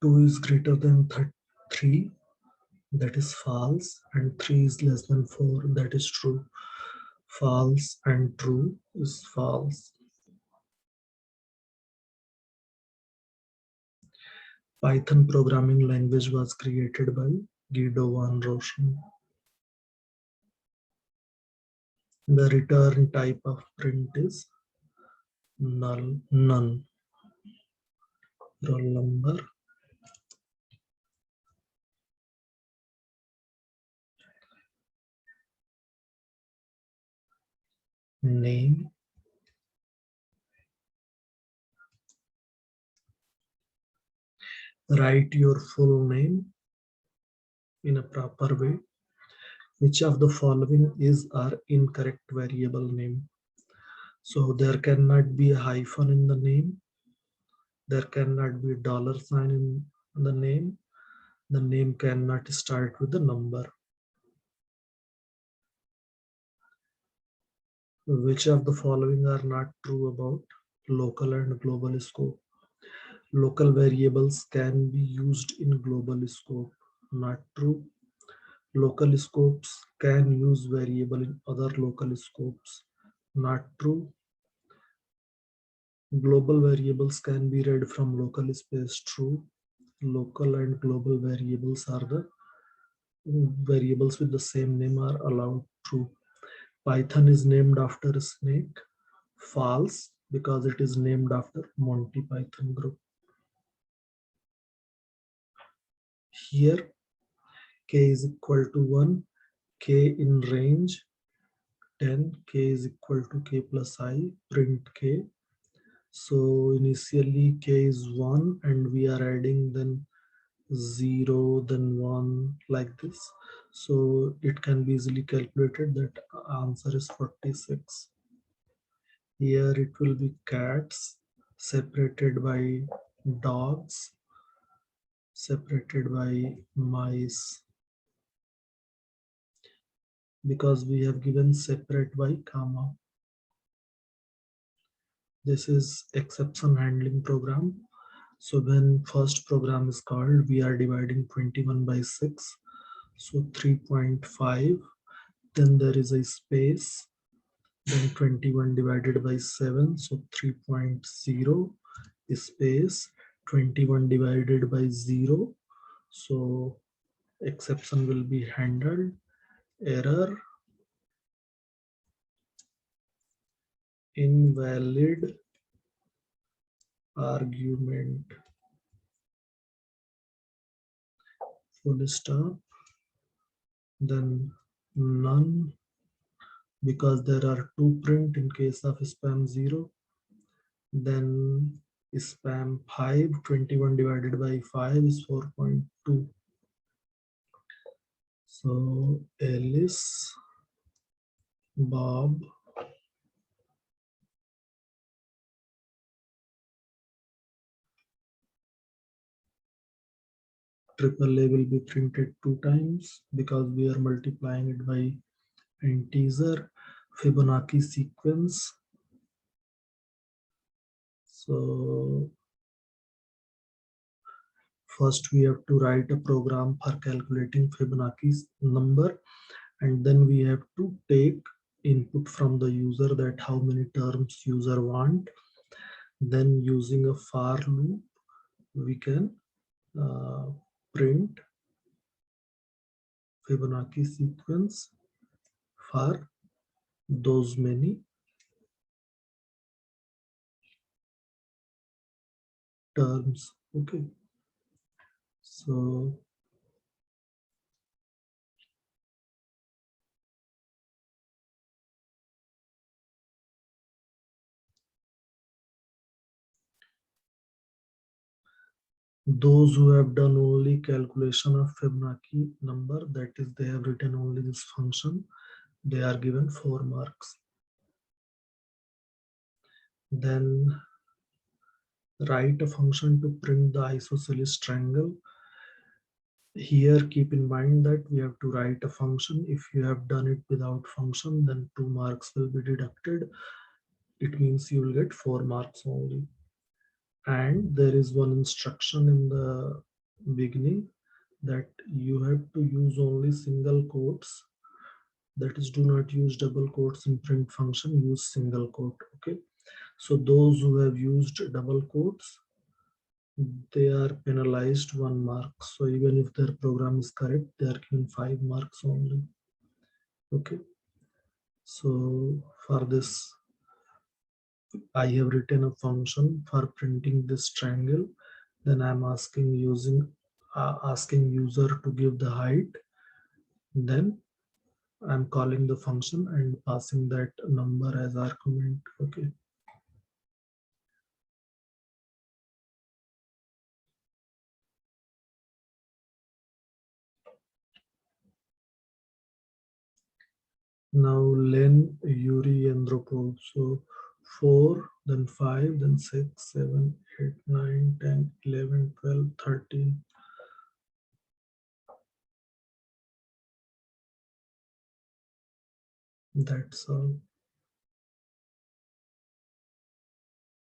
2 is greater than 3, that is false, and 3 is less than 4, that is true. False and true is false. Python programming language was created by Guido van Rossum. The return type of print is null, none. Roll number, name, write your full name in a proper way. Which of the following is our incorrect variable name? So there cannot be a hyphen in the name. There cannot be a dollar sign in the name. The name cannot start with a number. Which of the following are not true about local and global scope? Local variables can be used in global scope. Not true. Local scopes can use variable in other local scopes. Not true. Global variables can be read from local space. True. Local and global variables are the variables with the same name are allowed. True. Python is named after a snake. False, because it is named after Monty Python group. Here k is equal to 1, k in range 10, k is equal to k plus I, print k. So initially k is 1 and we are adding then 0, then 1 like this. So it can be easily calculated that answer is 46. Here it will be cats separated by dogs, separated by mice, because we have given separate by comma. This is exception handling program. So when first program is called, we are dividing 21 by 6. So 3.5, then there is a space, then 21 divided by 7, so 3.0 space, 21 divided by 0. So exception will be handled. Error, invalid argument, full stop, then none, because there are two print in case of spam 0, then spam 5, 21 divided by 5 is 4.2. So Alice, Bob, triple A will be printed 2 times because we are multiplying it by integer. Fibonacci sequence. So first we have to write a program for calculating Fibonacci's number, and then we have to take input from the user that how many terms user want. Then using a for loop, we can print Fibonacci sequence for those many terms. Okay, so those who have done only calculation of Fibonacci number, that is they have written only this function, they are given 4 marks. Then write a function to print the isosceles triangle. Here keep in mind that we have to write a function. If you have done it without function, then 2 marks will be deducted. It means you will get 4 marks only. And there is one instruction in the beginning that you have to use only single quotes. That is, do not use double quotes in print function, use single quote. Okay. So those who have used double quotes, they are penalized 1 mark. So even if their program is correct, they are given 5 marks only. Okay. So for this, I have written a function for printing this triangle. Then I'm asking user to give the height. Then I'm calling the function and passing that number as argument. Okay. Now Len, Yuri, Andropov. So 4, then 5, then 6, 7, 8, 9, 10, 11, 12, 13. That's all.